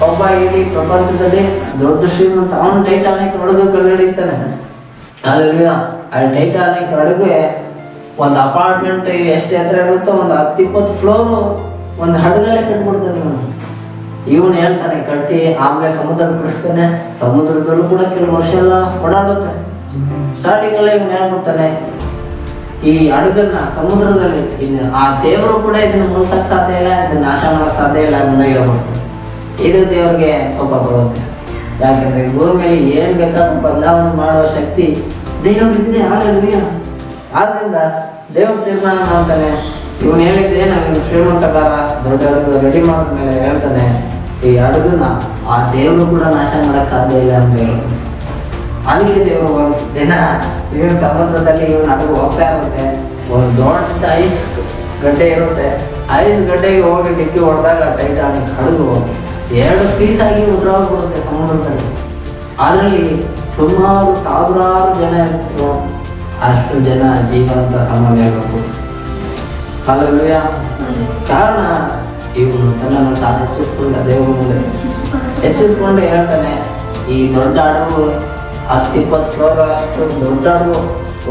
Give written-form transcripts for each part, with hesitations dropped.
ಒಬ್ಬ ಇಡೀ ಪ್ರಪಂಚದಲ್ಲಿ ದೊಡ್ಡ ಶ್ರೀಮಂತ ಅವನು ಟೈಟಾನಿಕ್ ಹಡಗು ಕಂಡುಹಿಡಿತಾನೆ. ಅಲ್ಲಿ ಆ ಟೈಟಾನಿಕ್ ಹಡಗು ಒಂದು ಅಪಾರ್ಟ್ಮೆಂಟ್ ಎಷ್ಟು ಎತ್ತರ ಇರುತ್ತೋ ಒಂದು 10-20 ಫ್ಲೋರು ಒಂದು ಹಡಗಲ್ಲೇ ಕಟ್ಬಿಡ್ತಾನೆ ಇವನು ಹೇಳ್ತಾನೆ ಕಟ್ಟಿ. ಆಮೇಲೆ ಸಮುದ್ರ ಬಿಡಿಸ್ತಾನೆ. ಸಮುದ್ರದಲ್ಲೂ ಕೂಡ ಕೆಲವು ವರ್ಷ ಎಲ್ಲ ಓಡಾಡುತ್ತೆ. ಸ್ಟಾರ್ಟಿಂಗ್ ಅಲ್ಲೇ ಇವನು ಹೇಳ್ಬಿಡ್ತಾನೆ ಈ ಹಡಗನ್ನ ಸಮುದ್ರದಲ್ಲಿ ಆ ದೇವರು ಕೂಡ ಇದನ್ನ ಮುಳ್ಸಕ್ ಸಾಧ್ಯ ಇಲ್ಲ, ಇದನ್ನ ನಾಶ ಮಾಡಕ್ ಸಾಧ್ಯ ಇಲ್ಲ ಅಂತ ಹೇಳ್ಬಿಡ್ತಾನೆ. ಇದು ದೇವ್ರಿಗೆ ಕೋಪ ಬರುತ್ತೆ. ಯಾಕಂದ್ರೆ ಭೂಮಿಯಲ್ಲಿ ಏನ್ ಬೇಕಾದ್ರೂ ಬದಲಾವಣೆ ಮಾಡುವ ಶಕ್ತಿ ದೇವರಿಗಿದೆ. ಹಾಲೆಲೂಯಾ. ಆದ್ರಿಂದ ದೇವ್ರ ತೀರ್ಮಾನ ಮಾಡ್ತಾನೆ. ಇವನು ಹೇಳಿದ್ರೆ ನಾವು ಶ್ರೀಮಂತಕಾರ ದೊಡ್ಡ ಹಡಗು ರೆಡಿ ಮಾಡಿದ್ಮೇಲೆ ಹೇಳ್ತಾನೆ ಈ ಹಡಗನ್ನ ಆ ದೇವರು ಕೂಡ ನಾಶ ಮಾಡಕ್ ಸಾಧ್ಯ ಇಲ್ಲ ಅಂತ ಹೇಳ್ತಾನೆ. ಅದಕ್ಕೆ ದೇವರು ಒಂದು ದಿನ ಇವನ್ ಸಮುದ್ರದಲ್ಲಿ ಇವನ್ ಹಡಗು ಹೋಗ್ತಾ ಇರುತ್ತೆ. ಒಂದು ದೊಡ್ಡ ಐಸ್ ಗಡ್ಡೆ ಇರುತ್ತೆ. ಐಸ್ ಗಡ್ಡೆಗೆ ಹೋಗಿ ಡಿಕ್ಕಿ ಹೊಡೆದಾಗ ಟೈಟಾನಿಕ್ ಹಡಗು 2 ಪೀಸ್ ಆಗಿ ಉದ್ರೋಗ್ಬಿಡುತ್ತೆ ಸಮುದ್ರದಲ್ಲಿ. ಅದರಲ್ಲಿ ಸುಮಾರು 1000 ಜನ ಇರ್ತಾರೆ. ಅಷ್ಟು ಜನ ಜೀವಂತ ಸಾಮಾನ್ಯ ಇರಬೇಕು. ಹಾಲೆಲೂಯಾ. ಕಾರಣ ಇವನು ತನ್ನನ್ನು ತಾನು ಹೆಚ್ಚಿಸ್ಕೊಂಡ ದೇವರು ಮುಂದೆ ಹೆಚ್ಚಿಸ್ಕೊಂಡು ಹೇಳ್ತಾನೆ ಈ ದೊಡ್ಡ ಹಡಗು 10-20 ಫ್ಲೋರ್ ಅಷ್ಟು ದೊಡ್ಡ ಹಡಗು,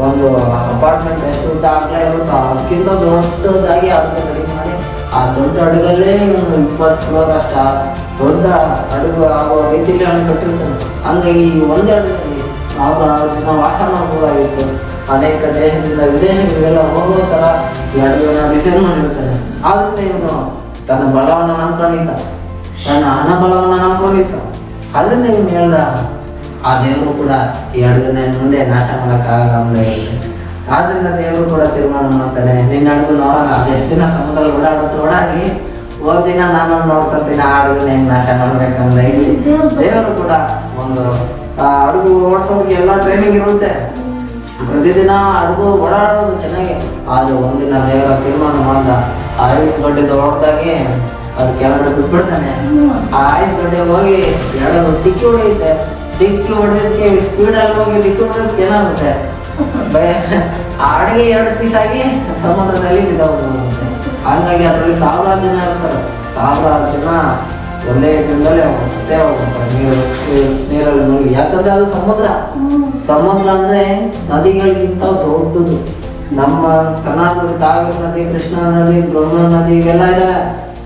ಒಂದು ಅಪಾರ್ಟ್ಮೆಂಟ್ ಎಷ್ಟು ಅಗಲ ಇರುತ್ತೋ ಅದಕ್ಕಿಂತ ದೊಡ್ಡದಾಗಿ ಹಡಗು ರೆಡಿ ಮಾಡಿ ಆ ದೊಡ್ಡ ಹಡಗಲ್ಲೇ ಇವನು 20 ಫ್ಲೋರ್ ಅಷ್ಟ ದೊಡ್ಡ ಹಡಗು ಆಗುವ ರೀತಿಯಲ್ಲಿ ಅವನು ಕಟ್ಟಿರ್ತಾನೆ. ಹಂಗಾಗಿ ಈ ಒಂದೇ ಹಡಗಲ್ಲಿ 1000 ಜನ ವಾಸ ಮಾಡಬಹುದಾಗಿತ್ತು. ಅನೇಕ ದೇಶದಿಂದ ವಿದೇಶಗಳಿಗೆಲ್ಲ ಹೋಗೋ ಥರ ಈ ಹಡಗನ್ನ ಡಿಸೈನ್ ಮಾಡಿರ್ತಾನೆ. ಆದ್ರಿಂದ ಇವನು ತನ್ನ ಬಲವನ್ನು ನಂಬ್ಕೊಂಡಿದ್ದ, ತನ್ನ ಹಣ ಬಲವನ್ನು ನಂಬ್ಕೊಂಡಿದ್ದ. ಅದರಿಂದ ಇವನು ಹೇಳ್ದ ಆ ದೇವರು ಕೂಡ ಈ ಹಡಗನ್ನ ಮುಂದೆ ನಾಶ ಮಾಡೋಕ್ಕಾಗಲ್ಲ ಅಂತ ಹೇಳ್ತಾನೆ. ಆದ್ರಿಂದ ದೇವರು ಕೂಡ ತೀರ್ಮಾನ ಮಾಡ್ತಾನೆ ನಿನ್ನ ಹಡಗು ನೋಡೋಣ, ಅದು ಎಷ್ಟು ದಿನ ಸಮುದ್ರದಲ್ಲಿ ಓಡಾಡಲಿ, ಒಂದಿನ ನಾನು ನೋಡ್ಕೊತೀನಿ ಆ ಹಡಗನ್ನ ಹೆಂಗೆ ನಾಶ ಮಾಡ್ಬೇಕಂದ್ರೆ. ಇಲ್ಲಿ ದೇವರು ಕೂಡ ಒಂದು ಹಡಗು ಓಡಿಸೋರಿಗೆ ಎಲ್ಲ ಟ್ರೈನಿಂಗ್ ಇರುತ್ತೆ. ಪ್ರತಿದಿನ ಹಡಗು ಓಡಾಡೋದು ಚೆನ್ನಾಗಿ. ಆದ್ರೆ ಒಂದಿನ ದೇವರ ತೀರ್ಮಾನ ಮಾಡ್ದ ಆ ಐಸ್ ಗಡ್ಡೆ ಹೊಡೆದಾಗೆ ಅದು ಕೆಳಗಡೆ ಬಿಟ್ಬಿಡ್ತಾನೆ. ಆ ಐಸ್ ಗಡ್ಡೆ ಹೋಗಿ ಹಡಗು ಡಿಕ್ಕಿ ಹೊಡೆಯುತ್ತೆ. ಡಿಕ್ಕಿ ಹೊಡೆದಕ್ಕೆ ಸ್ಪೀಡಲ್ಲಿ ಹೋಗಿ ಡಿಕ್ಕಿ ಹೊಡೆದಕ್ಕೆ ಏನಾಗುತ್ತೆ ಆ ಹಡಗೆ 2 ಪೀಸ್ ಆಗಿ ಸಮುದ್ರದಲ್ಲಿ ಬಿದ್ದೋಗುತ್ತೆ. ಹಂಗಾಗಿ ಅದರಲ್ಲಿ 1000 ಜನ ಇರ್ತಾರೆ. 1000 ಜನ ಒಂದೇ ದಿನದಲ್ಲೇ ಸತ್ತೇ ಹೋಗ್ತಾರೆ ನೀರಲ್ಲಿ ಮುಳುಗಿ. ಯಾಕಂದ್ರೆ ಅದು ಸಮುದ್ರ ಅಂದ್ರೆ ನದಿಗಳಿಗಿಂತ ದೊಡ್ಡದು. ನಮ್ಮ ಕರ್ನಾಟಕದ ಕಾವೇರಿ ನದಿ, ಕೃಷ್ಣಾ ನದಿ, ಬ್ರಹ್ಮ ನದಿ ಇವೆಲ್ಲ ಇದಾವೆ.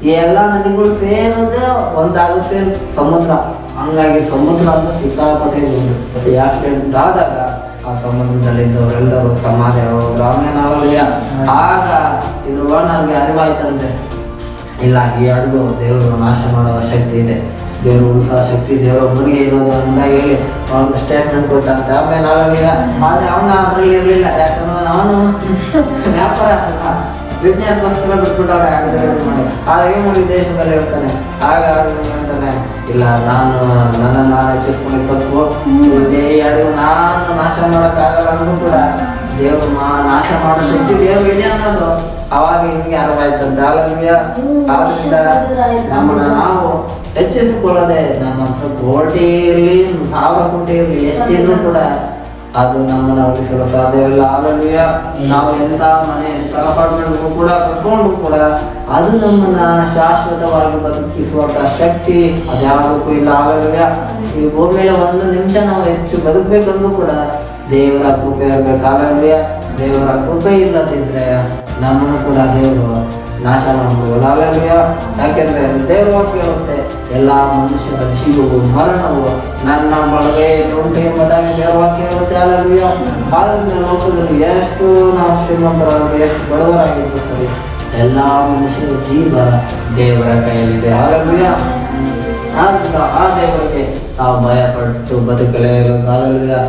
ಈ ಎಲ್ಲ ನದಿಗಳು ಸೇರಿದ್ರೆ ಒಂದಾಗುತ್ತೆ ಸಮುದ್ರ. ಹಂಗಾಗಿ ಸಮುದ್ರ ಅಂತ ಸಿಕ್ಕಾಪಟ್ಟೆ ದೊಡ್ಡ. ಆಕ್ಸಿಡೆಂಟ್ ಆದಾಗ ಆ ಸಮುದ್ರದಲ್ಲಿದ್ದವರೆಲ್ಲರೂ ಸಮಾಧಿ ಹೋದ್ರು. ಆಮೇಲೆ ಆಗ ಇದ್ರ ನಮ್ಗೆ ಅರಿವಾಯ್ತಂತೆ ಇಲ್ಲ ಈ ಹಡಗು ದೇವರು ನಾಶ ಮಾಡುವ ಶಕ್ತಿ ಇದೆ, ದೇವರು ಉಳಿಸೋ ಶಕ್ತಿ ದೇವರೊಬ್ಬನಿಗೆ ಇರೋದು ಅಂತ ಹೇಳಿ ಅವನು ಸ್ಟೇಟ್ಮೆಂಟ್ ಕೊಟ್ಟಂತೆ. ಆಮೇಲೆ ಆದ್ರೆ ಅವನ ಅದ್ರಲ್ಲಿ ಇರಲಿಲ್ಲ. ಯಾಕಂದ್ರೆ ಅವನು ವ್ಯಾಪಾರ ಬಿಸ್ನೆಸ್ಗೋಸ್ಕರ ಬಿಟ್ಬಿಟ್ಟು ಅವ್ರು ಮಾಡಿ ಏನು ವಿದೇಶದಲ್ಲಿ ಇರ್ತಾನೆ. ಆಗ ಹೇಳ್ತಾನೆ ಇಲ್ಲ ನನ್ನನ್ನು ಹೆಚ್ಚಿಸ್ಕೊಂಡು ತಪ್ಪು ಈ ಹಡಗು ನಾನು ನಾಶ ಮಾಡೋಕ್ಕಾಗಲ್ಲ ಅಂದ್ರೂ ಕೂಡ ದೇವರು ನಾಶ ಮಾಡೋ ಶಕ್ತಿ ದೇವ್ರಿಗೆ ಅನ್ನೋದು ಅವಾಗ ಹಿಂಗೆ ಅರಿವಾಯ್ತಂತೆ. ಆದ್ರಿಂದ ನಮ್ಮನ್ನ ನಾವು ಹೆಚ್ಚಿಸಿಕೊಳ್ಳದೆ ನಮ್ಮ ಹತ್ರ ಕೋಟಿ ಇರಲಿ 1000 ಕೋಟಿ ಇರಲಿ ಎಷ್ಟಿದ್ರು ಕೂಡ ಅದು ನಮ್ಮನ್ನ ಉಳಿಸಲು ಸಾಧ್ಯವಿಲ್ಲ. ಹಾಲೆಲೂಯಾ. ನಾವು ಎಂಥ ಮನೆ ಎಂಥ ಅಪಾರ್ಟ್ಮೆಂಟ್ಗೂ ಕೂಡ ಕಟ್ಕೊಂಡು ಕೂಡ ಅದು ನಮ್ಮನ್ನ ಶಾಶ್ವತವಾಗಿ ಬದುಕಿಸುವಂತ ಶಕ್ತಿ ಅದ್ಯಾವುದಕ್ಕೂ ಇಲ್ಲ. ಹಾಲೆಲೂಯಾ. ಈ ಭೂಮಿ ಮೇಲೆ 1 ನಿಮಿಷ ನಾವು ಹೆಚ್ಚು ಬದುಕಬೇಕಂದ್ರೂ ಕೂಡ ದೇವರ ಕೃಪೆ ಇರಬೇಕು. ಹಾಲೆಲೂಯಾ. ದೇವರ ಕೃಪೆ ಇಲ್ಲದಿದ್ರೆ ನಮ್ಮನ್ನು ಕೂಡ ದೇವರು ನಾಶ ಮಾಡಬಹುದು. ಹಾಲೆಲೂಯಾ. ಯಾಕೆಂದ್ರೆ ದೇವರ ವಾಕ್ಯ ಹೇಳುತ್ತೆ ಎಲ್ಲಾ ಮನುಷ್ಯರ ಜೀವವು ಮರಣವು ನನ್ನ ಬಳಗೆ ಉಂಟು ಎಂಬುದಾಗಿ ದೇವರ ವಾಕ್ಯ ಹೇಳುತ್ತೆ. ಹಾಲೆಲೂಯಾ. ಆದ್ದರಿಂದ ಲೋಕದಲ್ಲಿ ಎಷ್ಟು ನಾವು ಶ್ರೀಮಂತರಾಗಿ ಎಷ್ಟು ಬಡವರಾಗಿರ್ತಾರೆ ಎಲ್ಲಾ ಮನುಷ್ಯರ ಜೀವ ದೇವರ ಕೈಯಲ್ಲಿದೆ. ಹಾಲೆಲೂಯಾ. ಆದ್ರಿಂದ ಆ ದೇವರಿಗೆ ನಾವು ಭಯ ಪಟ್ಟು ಬದುಕಲೇಬೇಕು. ಹಾಲೆಲೂಯಾ.